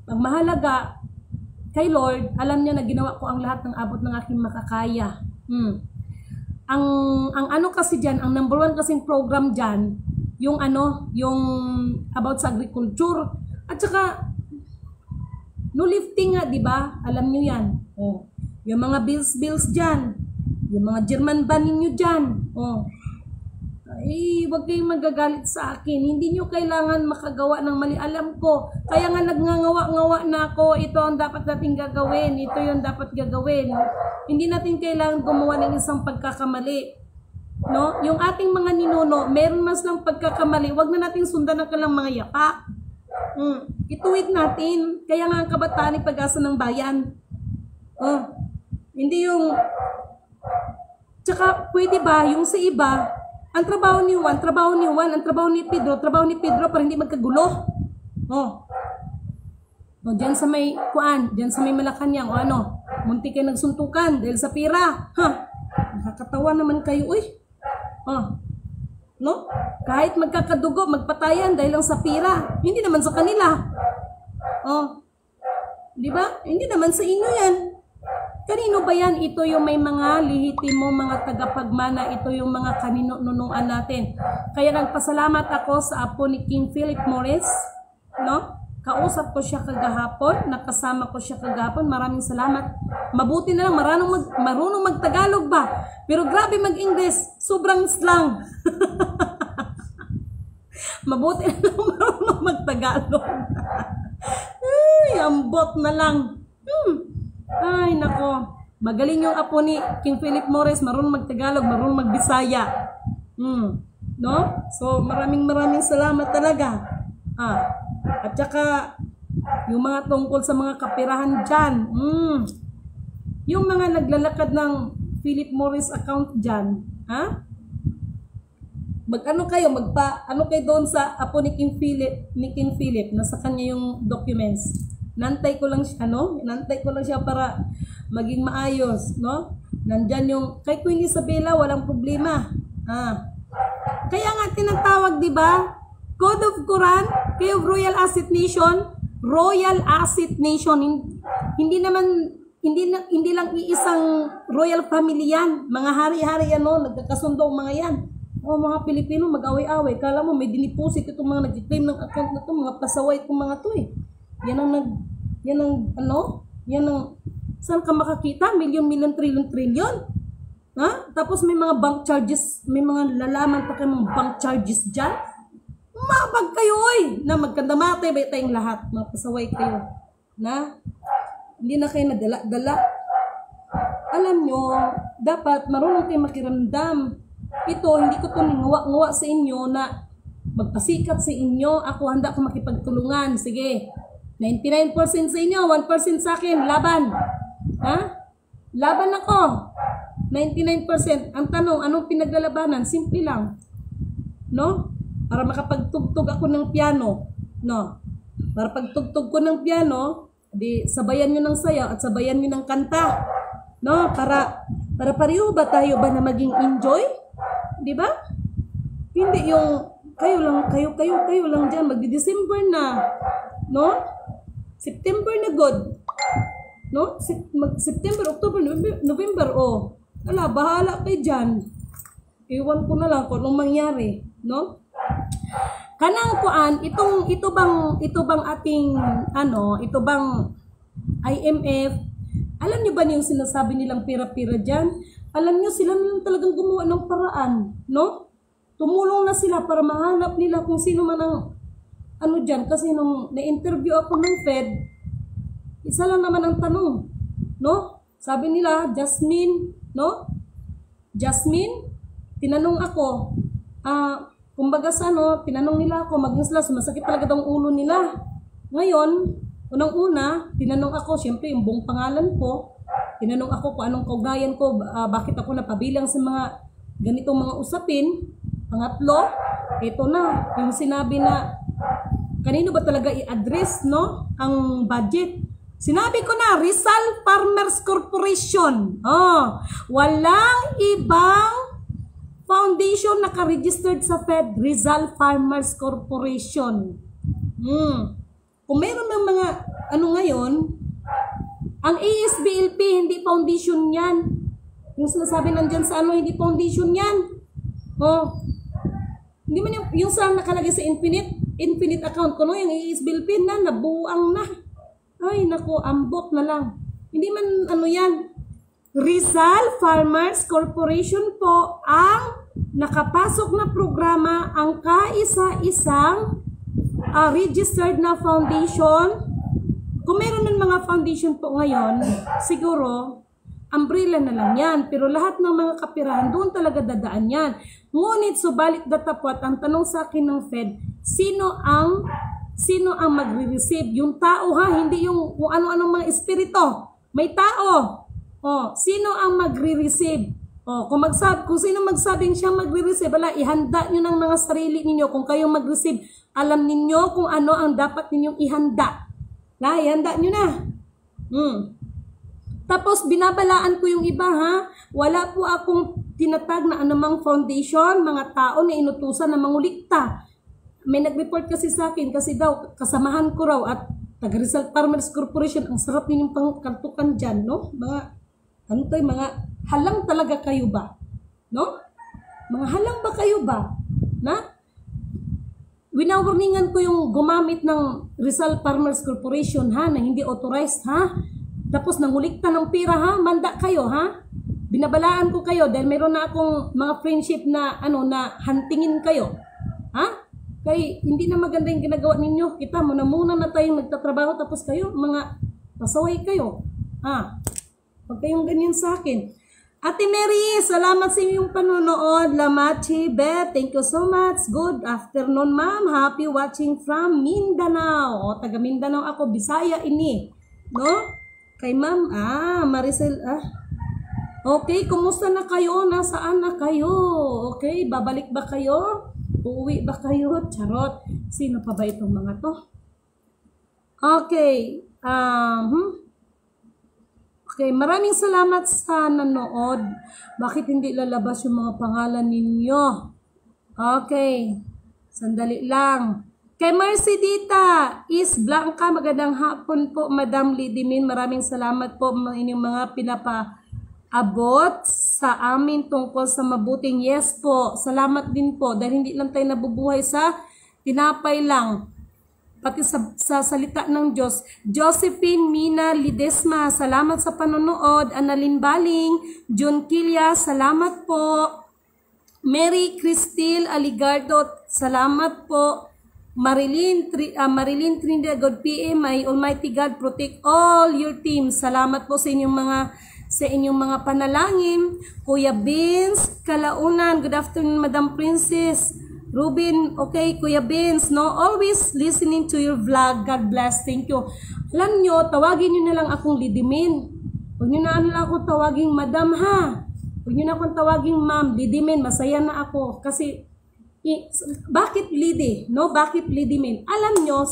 ang mahalaga, kay Lord, alam niya na ginawa ko ang lahat ng abot ng aking makakaya. Ang ano kasi dyan, ang number 1 kasing program dyan, yung yung about sa agriculture. At saka, no lifting nga, di ba? Alam niyo yan. Oh. Yung mga bills dyan. Yung mga German ban ninyo dyan. Oh. Ay, wag kayong magagalit sa akin. Hindi nyo kailangan makagawa ng mali. Alam ko. Kaya nga nagngangawa-ngawa na ako. Ito ang dapat natin gagawin. Ito yung dapat gagawin. Hindi natin kailangan gumawa ng isang pagkakamali. No? Yung ating mga ninuno, meron mas ng pagkakamali. Wag na nating sundan ang kanilang mga yapa. Ituwid natin. Kaya nga ang kabataan ay pag-asa ng bayan. Hindi yung... Tsaka, pwede ba, yung sa iba, ang trabaho ni Juan, ang trabaho ni Pedro para hindi magkagulo. Diyan sa may diyan sa may Malacanang, munti kayo nagsuntukan dahil sa pira. Nakakatawa naman kayo, uy. No? Kahit magkakadugo, magpatayan dahil lang sa pira. Hindi naman sa kanila. Di ba? Hindi naman sa inyo yan. Kanino ba yan? Ito yung may mga lihitimo, mga tagapagmana. Ito yung mga kanino-nunuan natin. Kaya nagpasalamat ako sa apo ni King Philip Morris. No? Kausap ko siya kagahapon. Nakasama ko siya kagahapon. Maraming salamat. Mabuti na lang. Marunong mag-Tagalog ba? Pero grabe mag-English. Sobrang slang. Mabuti na lang marunong mag-Tagalog. Ay, ambot na lang. Ay, nako. Magaling yung apo ni King Philip Morris. Marunong mag-Tagalog, marunong mag-Bisaya. No? So, maraming salamat talaga. At saka, yung mga tungkol sa mga kapirahan dyan. Yung mga naglalakad ng Philip Morris account dyan. Mag-ano kayo doon sa apo ni King Philip. Nasa kanya yung documents. Nantay ko lang siya para maging maayos, no? Nandyan yung kay Queen Isabella, walang problema. Kaya nga tinatawag, 'di ba? Code of Quran, kayo Royal Asset Nation, hindi lang iisang royal family yan. Mga hari-hari nagkakasundo mga yan. Mga Pilipino mag-away-away. Kala mo may diniposit itong mga nag-claim ng account na to, mga pasaway itong mga to eh. Yan ang saan ka makakita? Milyon, trilyon. Tapos may mga bank charges, may mga lalaman pa kayo mga bank charges dyan. Mabag kayo na magkandamate ba tayong lahat, mga pasaway kayo. Hindi na kayo nadala-dala. Alam nyo, dapat marunong kayo makiramdam. Ito, hindi ko ito ningawa-ngawa sa inyo na magpasikat sa inyo. Ako handa ko makipagtulungan. Sige. 99% sa inyo, 1% sa akin, laban. Laban ako. 99%. Ang tanong, anong pinaglalabanan? Simple lang. No? Para makapagtugtog ako ng piano. No? Para pagtugtog ko ng piano, di sabayan nyo ng sayaw at sabayan nyo ng kanta. No? Para pareho ba tayo ba na maging enjoy? Di ba? Hindi yung kayo lang dyan, magdi-December na. No? September na God. No? September, October, November, bahala kayo dyan. Iwan ko na lang kung anong mangyari. No? Kanang kuan, ito bang ating, ito bang IMF, alam niyo ba yung sinasabi nilang pira-pira dyan? Alam niyo, sila na talagang gumawa ng paraan. No? Tumulong na sila para mahanap nila kung sino man ang dyan, kasi nung na-interview ako ng Fed, isa lang naman ang tanong, no? Sabi nila, Jasmine, no? Jasmine, tinanong ako, kumbaga tinanong nila ako, sumasakit talaga daw ang ulo nila. Ngayon, unang-una, tinanong ako, syempre yung buong pangalan ko, tinanong ako kung anong kaugayan ko, bakit ako napabilang sa mga ganitong mga usapin. Pangatlo, ito na, yung sinabi na, kanino ba talaga i-address, no? Ang budget. Sinabi ko na, Rizal Farmers Corporation. Walang ibang Foundation naka-registered sa Fed, Rizal Farmers Corporation. Kung meron ng mga ano ngayon, ang ASBLP hindi foundation yan. Yung sinasabi nandyan sa ano, hindi foundation yan. Hindi man yung sa nakalagay sa infinite account ko, no, yung ASBLP na, nabuang na. Ay, naku, ambot na lang. Hindi man ano yan. Rizal Farmers Corporation po ang nakapasok na programa, ang kaisa-isang registered na foundation. Kung meron ng mga foundation po ngayon, siguro, umbrella na lang yan. Pero lahat ng mga kapirahan, doon talaga dadaan yan. Ngunit, subalit datapwat, ang tanong sa akin ng Fed, sino ang magre-receive? Yung tao ha, hindi yung kung ano-anong mga espirito. May tao. Sino ang magre-receive? Kung sino magsabing siya magre-receive, ihanda nyo ng mga sarili ninyo. Kung kayong mag-receive, alam ninyo kung ano ang dapat ninyong ihanda. Ihanda nyo na. Tapos, binabalaan ko yung iba ha. Wala po akong tinatag na anumang foundation, mga tao na inutusan na mangulikta. May nag-report kasi sa akin, kasi daw, kasamahan ko raw at taga-Rizal Farmers Corporation, ang sarap ninyong pangkantukan dyan, no? Mga halang talaga kayo ba? No? Mga halang ba kayo ba? Na? Winawarningan ko yung gumamit ng Rizal Farmers Corporation ha, na hindi authorized ha. Tapos nangulikta ng pera ha, manda kayo ha. Binabalaan ko kayo dahil meron na akong mga friendship na na huntingin kayo. Ha? Kaya hindi na maganda yung ginagawa ninyo. Kita mo na muna na tayong nagtatrabaho tapos kayo, mga pasaway kayo. Ha? Huwag kayong ganyan sa akin. Ate Mary, salamat sa inyong panonood. Lamachi Beth, thank you so much. Good afternoon, ma'am. Happy watching from Mindanao. Taga Mindanao ako, Bisaya ini. No? Kay ma'am, Maricel, Okay, kumusta na kayo? Nasaan na kayo? Okay, babalik ba kayo? Uuwi ba kayo? Charot. Sino pa ba itong mga to? Okay, Okay, maraming salamat sa nanood. Bakit hindi lalabas yung mga pangalan ninyo? Okay, sandali lang. Kay Mercy Dita, is Blanca, magandang hapon po, Madam Lidimin. Maraming salamat po inyong mga pinapaabot sa amin tungkol sa mabuting. Yes po, salamat din po. Dahil hindi lang tayo nabubuhay sa tinapay lang. Pati sa salita ng Diyos. Josephine Mina Lidesma, salamat sa panonood. Annalyn Baling, June Kilya, salamat po. Mary Cristil Aligardo, salamat po. Marilyn Trinidad, God PM, may Almighty God protect all your team. Salamat po sa inyong mga panalangin. Kuya Vince Kalaunan, good afternoon, Madam Princess. Ruben, okay, Kuya Vince, no? Always listening to your vlog. God bless. Thank you. Alam nyo, tawagin nyo na lang akong Lidimin. Huwag nyo na lang akong tawaging Madam, ha? Huwag nyo na akong tawaging Ma'am. Lidimin, masaya na ako. Kasi, bakit Lidi? No? Bakit Lidimin? Alam nyo,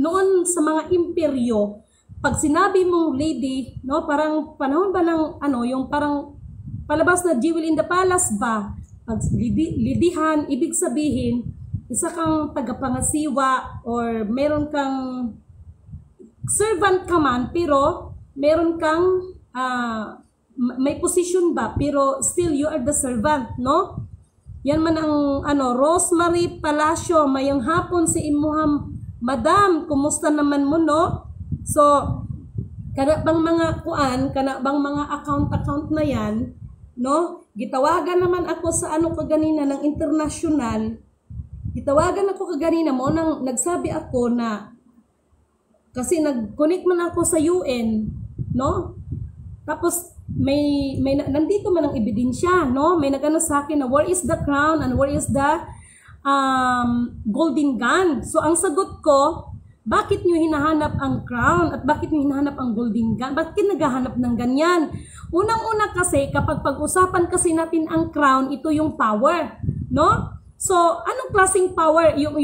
noon sa mga imperyo, pag sinabi mong lady, no? Parang panahon ba ng, yung parang palabas na Jewel in the Palace ba? Pag lidihan, ibig sabihin, isa kang tagapangasiwa or meron kang servant ka man, pero meron kang may position ba, pero still you are the servant, no? Yan man ang Rosemary Palacio, mayang hapon si imuham, Madam, kumusta naman mo, no? So, kana bang mga mga account na yan, no? Gitawagan naman ako sa kaganina ng international. Gitawagan ako kaganina mo nang nagsabi ako na kasi nag-connect man ako sa UN, no? Tapos nandito man ang ebidensya, no? May nagano sa akin na where is the crown and where is the golden gun? So ang sagot ko, bakit nyo hinahanap ang crown at bakit nyo hinahanap ang golden gun? Bakit naghahanap ng ganyan? Unang-una kasi, kapag pag-usapan kasi natin ang crown, ito yung power, no? So, anong klaseng power? Yung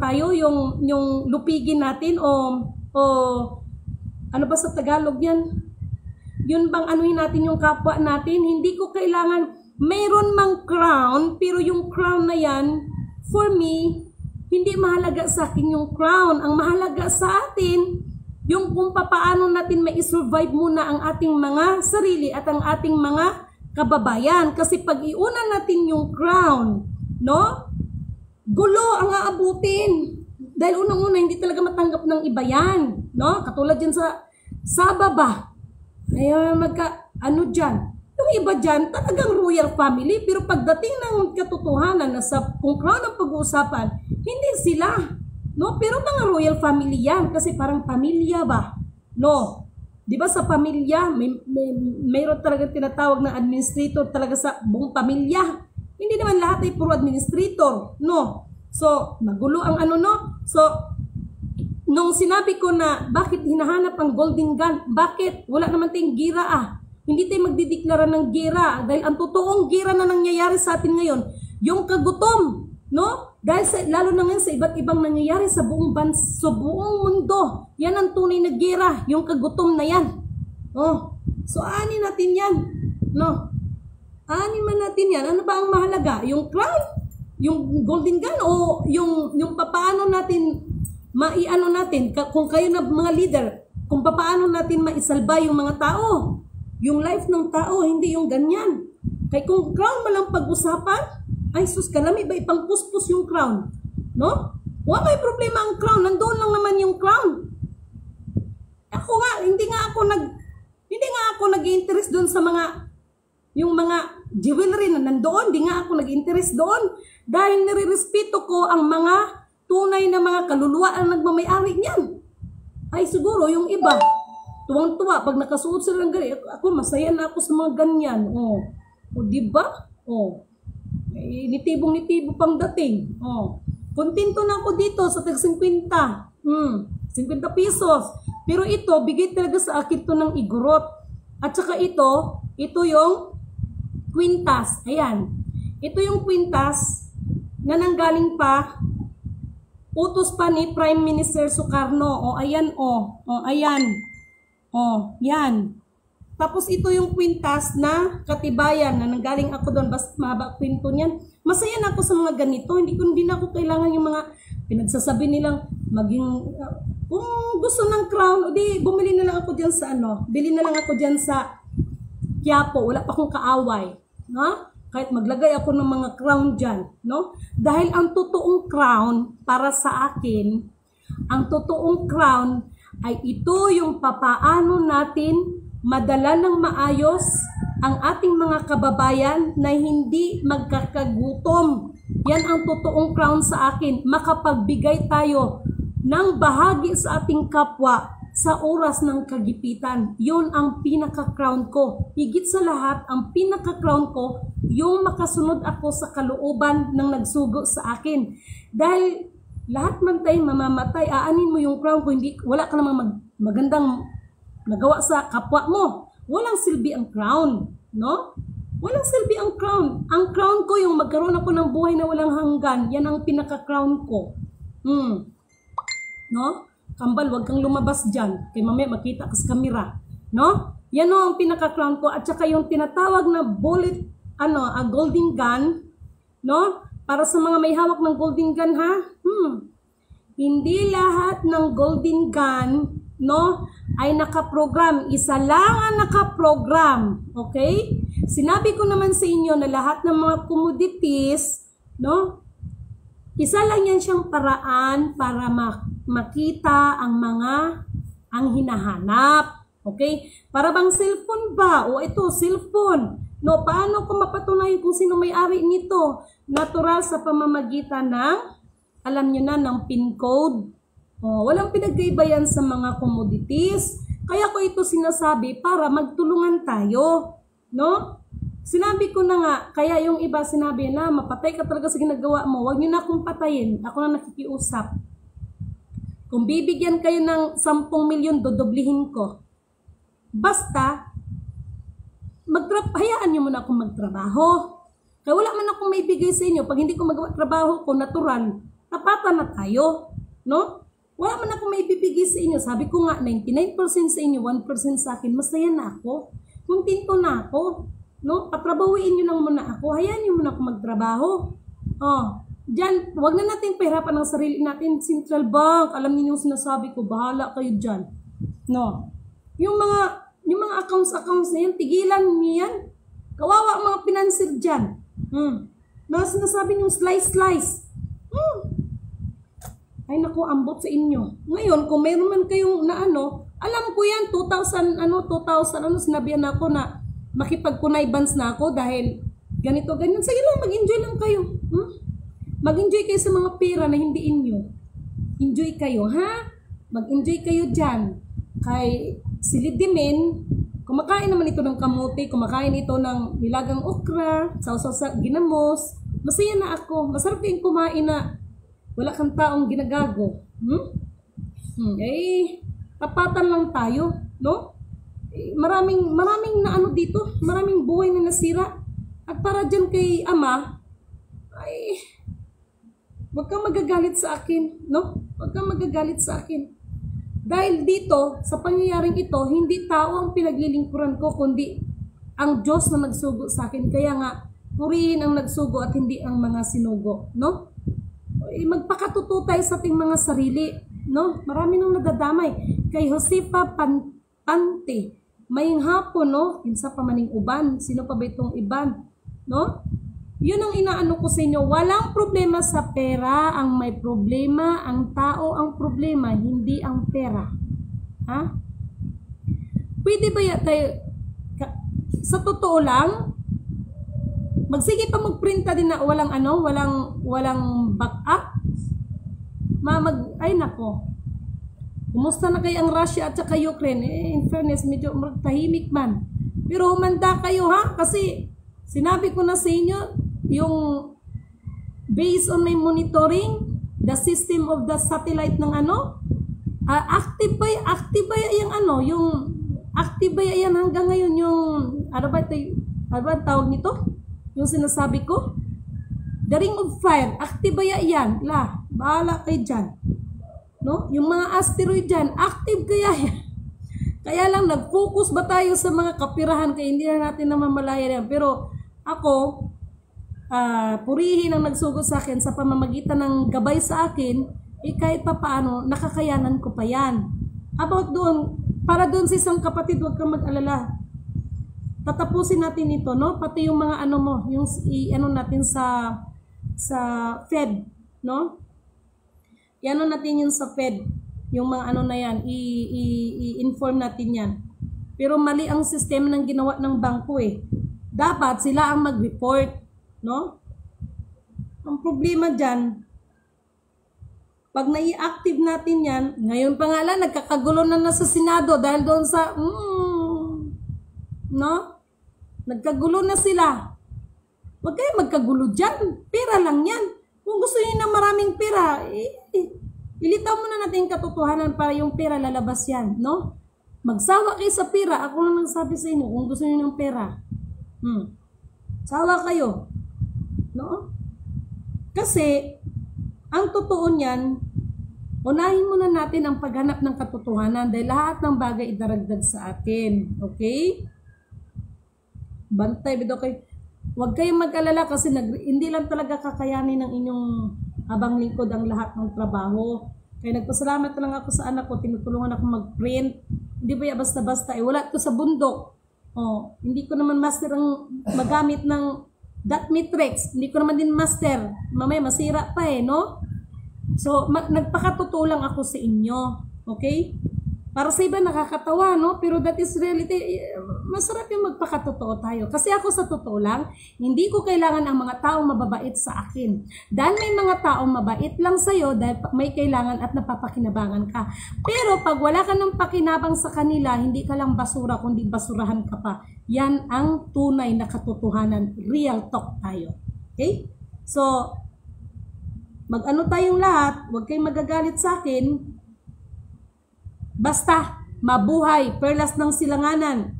tayo, yung lupigin natin o ano ba sa Tagalog yan? Yun bang anuhin natin yung kapwa natin? Hindi ko kailangan mayroon mang crown, pero yung crown na yan, for me, hindi mahalaga sa akin yung crown. Ang mahalaga sa atin, yung kung paano natin ma-survive muna ang ating mga sarili at ang ating mga kababayan. Kasi pag iuna natin yung crown, no? Gulo ang aabutin. Dahil unang-una, hindi talaga matanggap ng iba yan. No? Katulad dyan sa baba. Ayaw ano dyan. Yung iba dyan, talagang royal family. Pero pagdating ng katotohanan na kung crown ang pag-uusapan, hindi sila. No? Pero mga royal family yan. Kasi parang pamilya ba? No? Di ba sa pamilya, mayroon talaga tinatawag na administrator talaga sa buong pamilya. Hindi naman lahat ay puro administrator, no? So, magulo ang ano, no? So, nung sinabi ko na bakit hinahanap ang golden gun, bakit? Wala naman tayong gira Hindi tayo magdideklara ng gira dahil ang totoong gira na nangyayari sa atin ngayon, yung kagutom, no? Dahil lalo na ngayon sa iba't ibang nangyayari sa buong buong mundo. Yan ang tunay na gira, yung kagutom na yan. Oh, so ani natin yan, no? Ani man natin yan. Ano ba ang mahalaga? Yung crown? Yung golden gun? O yung papaano natin maiano natin? Kung kayo na mga leader, kung papaano natin maisalba yung mga tao? Yung life ng tao, hindi yung ganyan. Kaya kung crown malang pag-usapan, ay sus, kalami ba ipang puspos yung crown? No? Wala may problema ang crown. Nandoon lang naman yung crown. Ako nga, hindi nga ako nag-interest doon sa yung mga jewelry na nandoon, di nga ako nag-interest doon dahil nire-respeto ko ang mga tunay na mga kaluluwa ang nagmamayari niyan. Ay siguro yung iba, tuwang-tuwa pag nakasuot sila ng ganyan, ako masaya na ako sa mga ganyan. O di ba? Nitibong-nitibo pang dating. Kontento na ako dito sa tag-50. 50 pesos. Pero ito, bigay talaga sa akin to ng igorot. At saka ito yung kwintas. Ayan. Ito yung kwintas na nanggaling pa, utos pa ni Prime Minister Sukarno. Ayan, ayan. Yan. Tapos ito yung kwintas na katibayan na nanggaling ako doon. Basta mahaba kwento niyan. Masaya na ako sa mga ganito. Hindi na ako kailangan yung mga pinagsasabi nilang maging, kung gusto ng crown, di bumili na lang ako dyan sa bili na lang ako dyan sa Quiapo, wala pa akong kaaway, no? Kahit maglagay ako ng mga crown dyan, no? Dahil ang totoong crown para sa akin, ang totoong crown ay ito yung papaano natin madala ng maayos ang ating mga kababayan na hindi magkakagutom. Yan ang totoong crown sa akin. Makapagbigay tayo ng bahagi sa ating kapwa sa oras ng kagipitan. Yun ang pinaka-crown ko. Higit sa lahat, ang pinaka-crown ko, yung makasunod ako sa kalooban ng nagsugo sa akin. Dahil lahat man tayo mamamatay, aanin mo yung crown ko, wala ka namang magandang nagawa sa kapwa mo. Walang silbi ang crown, no? Walang silbi ang crown. Ang crown ko, yung magkaroon ako ng buhay na walang hanggan, yan ang pinaka-crown ko. No? Kambal, wag kang lumabas dyan. Kaya mamaya makita ka sa kamera. No? Yan ang pinaka-crown ko. At saka yung tinatawag na bullet, a golden gun. No? Para sa mga may hawak ng golden gun, ha? Hindi lahat ng golden gun, no, ay nakaprogram. Isa lang ang nakaprogram. Okay? Sinabi ko naman sa inyo na lahat ng mga commodities, no, isa lang yan siyang paraan para makita ang hinahanap. Okay? Para bang cellphone ba? O ito, cellphone. No, paano ko mapatunayan kung sino may-ari nito? Natural sa pamamagitan ng, alam nyo na, ng PIN code. Walang pinagkaiba yan sa mga commodities. Kaya ko ito sinasabi para magtulungan tayo. No? Sinabi ko na nga, kaya yung iba sinabi na mapatay ka talaga sa ginagawa mo, huwag nyo na akong patayin, ako na nakikiusap. Kung bibigyan kayo ng 10 milyon, dodoblihin ko. Basta, hayaan nyo muna akong magtrabaho. Kaya wala man akong may bigay sa inyo, pag hindi ko magawa trabaho ko, natural, tapatan na tayo. No? Wala man akong may bibigay sa inyo. Sabi ko nga, 99% sa inyo, 1% sa akin, masaya na ako. Kontento na ako. No? Patrabahuin nyo lang muna ako. Hayaan nyo muna ako magtrabaho. Oh, dyan, wag na natin pahirapan ng sarili natin. Central Bank, alam niyo yung sinasabi ko, bahala kayo dyan. No? Yung mga accounts na yan, tigilan niyo yan. Kawawa ang mga financier dyan. Mga sinasabi niyo, slice. Ay naku, ambot sa inyo. Ngayon, kung mayroon man kayong na alam ko yan, 2000, sinabihan ako na makipag-conniveance na ako dahil ganito, ganyan. Sige lang, mag-enjoy lang kayo. Mag-enjoy kayo sa mga pera na hindi inyo. Enjoy kayo, ha? Mag-enjoy kayo dyan. Kay silid dimin, kumakain naman ito ng kamote, kumakain ito ng nilagang okra, sausaw sa ginamos. Masaya na ako. Masarap kayong kumain na wala kang taong ginagago. Tapatan lang tayo, no? Maraming na dito, maraming buhay na nasira. At para dyan kay ama, ay, wag kang magagalit sa akin, no? Wag kang magagalit sa akin. Dahil dito, sa pangyayaring ito, hindi tao ang pinaglilingkuran ko, kundi ang Diyos na nagsugo sa akin. Kaya nga, purihin ang nagsugo at hindi ang mga sinugo, no? Magpakatuto tayo sa ating mga sarili, no? Marami nang nadadamay. Kay Josefa Pante, maying hapon, no? Kinsa pa maning uban. Sino pa ba itong iban? No? Yun ang inaano ko sa inyo. Walang problema sa pera. Ang may problema, ang tao ang problema, hindi ang pera. Ha? Pwede ba tayo, sa totoo lang, magsige pa magprinta din na walang backup. Ay nako. Kumusta na kayo ang Russia at saka Ukraine? In fairness, medyo tahimik man. Pero humanda kayo, ha? Kasi sinabi ko na sa inyo, yung based on my monitoring, the system of the satellite ng active ba yung yung active ba yan hanggang ngayon yung ano ba tawag nito? Yung sinasabi ko? The Ring of Fire, active ba yan? Bahala kayo dyan. No? Yung mga asteroid dyan, active kaya yan? Kaya lang, nag-focus ba tayo sa mga kapirahan kaya hindi na natin namamalaya yan. Pero ako, purihin ang nagsugo sa akin sa pamamagitan ng gabay sa akin, kahit pa paano, nakakayanan ko pa yan. About doon, para doon sa isang kapatid, huwag kang mag-alala. Tatapusin natin ito, no? Pati yung mga yung natin sa Fed, no? Iano natin yun sa Fed, yung mga na yan, i-inform natin yan. Pero mali ang sistema ng ginawa ng bangko Dapat sila ang mag-report, no? Ang problema dyan, pag nai-active natin yan, ngayon pa nga lang, nagkakagulo na sa Senado dahil doon sa, no? Nagkagulo na sila. Huwag kayo magkagulo dyan. Pera lang yan. Kung gusto niyo ng maraming pera, ilitaw muna natin yung katotohanan para yung pera lalabas yan, no? Magsawa kayo sa pera. Ako lang nagsabi sa inyo kung gusto niyo ng pera. Sawa kayo. No? Kasi, ang totoo niyan, unahin muna natin ang paghanap ng katotohanan dahil lahat ng bagay idaragdag sa atin. Okay? Bantay, bido kayo. Huwag kayong mag-alala kasi hindi lang talaga kakayanin ng inyong habang lingkod ang lahat ng trabaho. Kaya nagpasalamat lang ako sa anak ko, tinutulungan ako mag-print. Hindi ba basta-basta? Wala ko sa bundok. Hindi ko naman master ang magamit ng dot matrix. Hindi ko naman din master. Mamaya masira pa no? So, nagpakatotoo lang ako sa inyo. Okay? Para sa iba nakakatawa, no? Pero that is reality. Masarap yung magpakatotoo tayo. Kasi ako sa totoo lang, hindi ko kailangan ang mga taong mababait sa akin. Dahil may mga taong mabait lang sa'yo dahil may kailangan at napapakinabangan ka. Pero pag wala ka ng pakinabang sa kanila, hindi ka lang basura, kundi basurahan ka pa. Yan ang tunay na katotohanan. Real talk tayo. Okay? So, mag-ano tayong lahat, huwag kayong magagalit sa akin. Basta, mabuhay, perlas ng silanganan.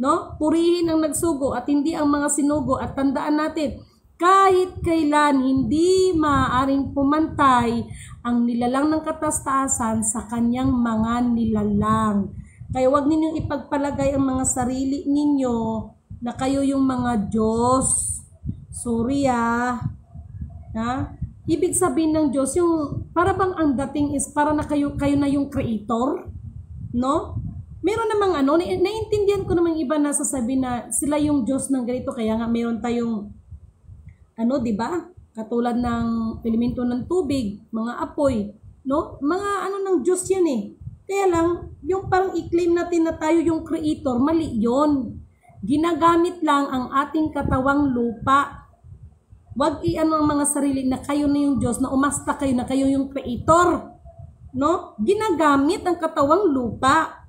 No? Purihin ang nagsugo at hindi ang mga sinugo. At tandaan natin, kahit kailan hindi maaaring pumantay ang nilalang ng katastaasan sa kanyang mga nilalang. Kaya huwag ninyong ipagpalagay ang mga sarili ninyo na kayo yung mga Diyos. Sorry ha. Ibig sabihin ng Diyos, yung para bang ang dating is para na kayo na yung creator, no? Meron namang naiintindihan ko namang iba na sasabihin na sila yung Diyos ng ganito, kaya nga meron tayong di ba? Katulad ng elemento ng tubig, mga apoy, no? Mga ng Diyos yan eh. Kaya lang, yung parang i-claim natin na tayo yung creator, mali yon. Ginagamit lang ang ating katawang lupa. Wag ang mga sarili na kayo na yung Diyos, na umasta kayo na kayo yung creator. No? Ginagamit ang katawang lupa.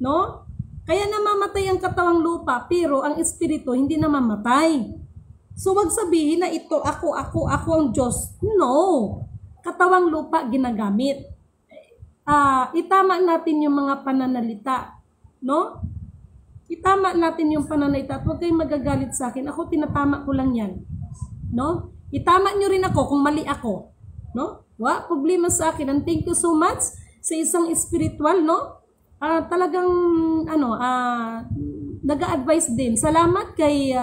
No? Kaya namamatay ang katawang lupa, pero ang espiritu hindi namamatay. So wag sabihin na ito, ako ang Diyos. No. Katawang lupa ginagamit. Itama natin yung mga pananalita. No? Itama natin yung pananalita. At huwag kayong magagalit sa akin. Ako, tinatama ko lang yan. No? Itama nyo rin ako kung mali ako. No? Problema sa akin. And thank you so much sa isang spiritual, no? Talagang, nag-a-advise din. Salamat kay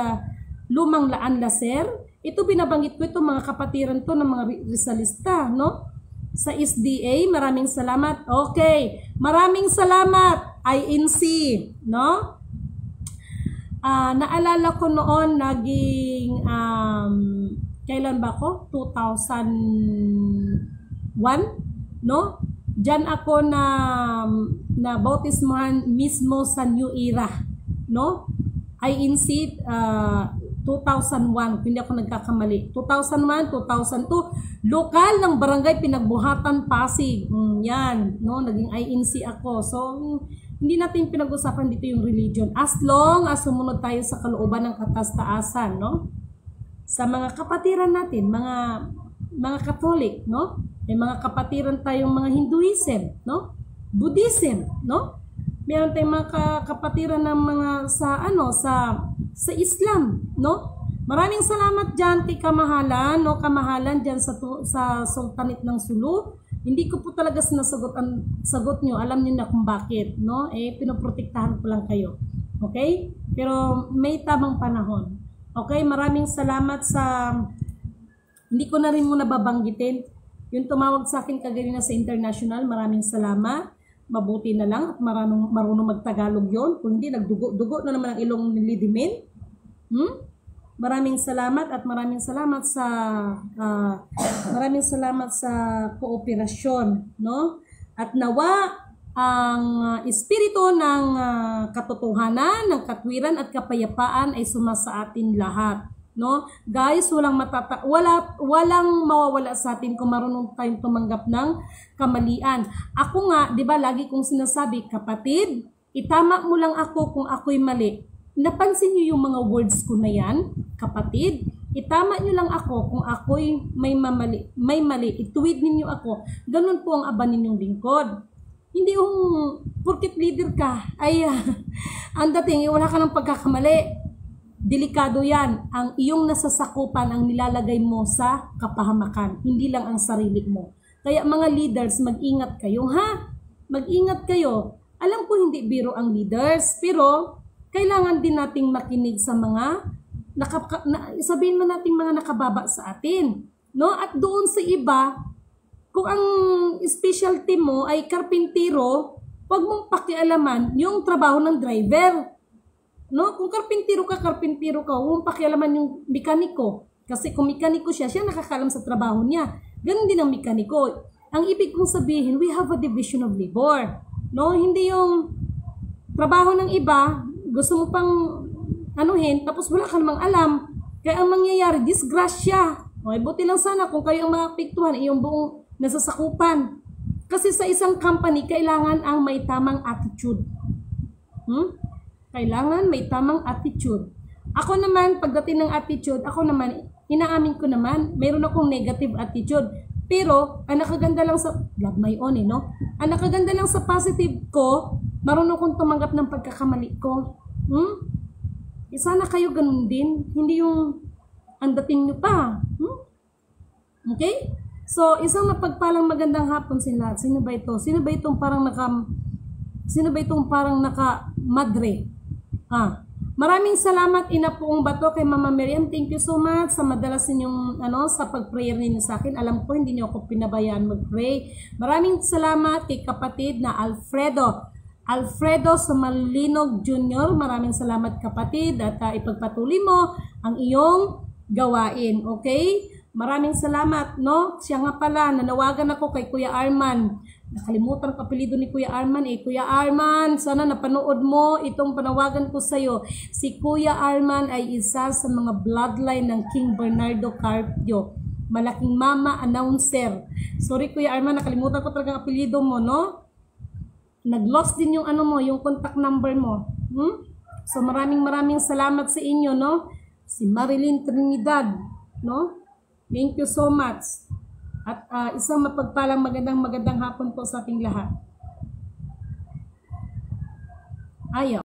Lumang Laan Laser. Ito binabanggit ko, ito mga kapatiran to ng mga Rizalista, no? Sa SDA, maraming salamat. Okay, maraming salamat, INC, no? Naalala ko noon, naging, kailan ba ako? 2001, no? Diyan ako na bautismohan mismo sa New Era, no? INC 2001, hindi ako nagkakamali. 2001, 2002, lokal ng barangay Pinagbuhatan, Pasig. Yan, no? Naging INC ako. So, hindi natin pinag-usapan dito yung religion. As long as sumunod tayo sa kalooban ng katastaasan, no? Sa mga kapatiran natin, mga Catholic, no? May mga kapatiran tayong mga Hinduism, no? Buddhism, no? Meron tayong mga kapatiran ng mga sa Islam, no? Maraming salamat diyan kay Kamahalan, no? Kamahalan diyan sa Sultanate ng Sulu. Hindi ko po talaga sinasagot ang sagot nyo. Alam niyo na kung bakit, no? Pinoprotektahan ko lang kayo. Okay? Pero may tamang panahon. Okay? Maraming salamat sa hindi ko na rin muna babanggitin. Yung tumawag sa akin kaganina sa international, maraming salamat. Mabuti na lang at marunong magtagalog yon. Kung hindi, nagdugo na naman ang ilong ni Lidimin. Maraming salamat at maraming salamat sa kooperasyon, no? At nawa ang espiritu ng katotohanan, ng katwiran at kapayapaan ay sumasa atin lahat. No? Guys, walang mawawala sa atin kung marunong tayong tumanggap ng kamalian. Ako nga, 'di ba, lagi kong sinasabi, kapatid, itama mo lang ako kung ako'y mali. Napansin niyo yung mga words ko na 'yan, kapatid? Itama niyo lang ako kung ako'y may mali. Ituwid ninyo ako. Ganun po ang aba ninyong lingkod. Hindi yung porket leader ka, ay ang dating, wala ka ng pagkakamali. Delikado yan. Ang iyong nasasakupan ang nilalagay mo sa kapahamakan. Hindi lang ang sarili mo. Kaya mga leaders, mag-ingat kayo, ha? Mag-ingat kayo. Alam ko hindi biro ang leaders, pero kailangan din nating makinig sa mga sabihin mo nating mga nakababa sa atin. No? At doon sa iba, kung ang specialty mo ay karpintero, huwag mong pakialaman yung trabaho ng driver. No, kung karpintero ka, huwag pakialaman yung mekaniko. Kasi kung mekaniko siya nakakalam sa trabaho niya. Ganun din ang mekaniko. Ang ibig kong sabihin, we have a division of labor. No, hindi yung trabaho ng iba, gusto mo pang tapos wala ka namang alam. Kaya ang mangyayari, disgrasya. Okay, buti lang sana kung kayo ang maapektuhan, yung buong nasasakupan. Kasi sa isang company, kailangan ang may tamang attitude. Kailangan may tamang attitude. Ako naman, pagdating ng attitude, inaamin ko naman, mayroon akong negative attitude. Pero, ang nakaganda lang sa, love my own no? Ang nakaganda lang sa positive ko, marunong kong tumanggap ng pagkakamali ko. Sana kayo ganun din. Hindi yung ang dating nyo pa. Okay? So, isang mapagpalang magandang hapon sa lahat. Sino ba ito? Sino ba itong parang naka-madre? Maraming salamat Ina Puong Bato kay Mama Miriam. Thank you so much sa madalas ninyong sa pag-prayer ninyo sa akin. Alam ko hindi niyo ako pinabayaan mag-pray. Maraming salamat kay kapatid na Alfredo Sumalinog Jr. Maraming salamat kapatid at ipagpatuloy mo ang iyong gawain. Okay? Maraming salamat, no? Siya nga pala, nanawagan ako kay Kuya Arman. Nakalimutan ko apelido ni Kuya Arman Kuya Arman, sana napanood mo itong panawagan ko sa iyo. Si Kuya Arman ay isa sa mga bloodline ng King Bernardo Carpio. Malaking mama announcer. Sorry Kuya Arman, nakalimutan ko talaga ang apelido mo, no? Nag-lost din yung yung contact number mo. So maraming salamat sa inyo, no? Si Marilyn Trinidad, no? Thank you so much. At isang mapagpalang magandang hapon po sa ating lahat. Ayaw.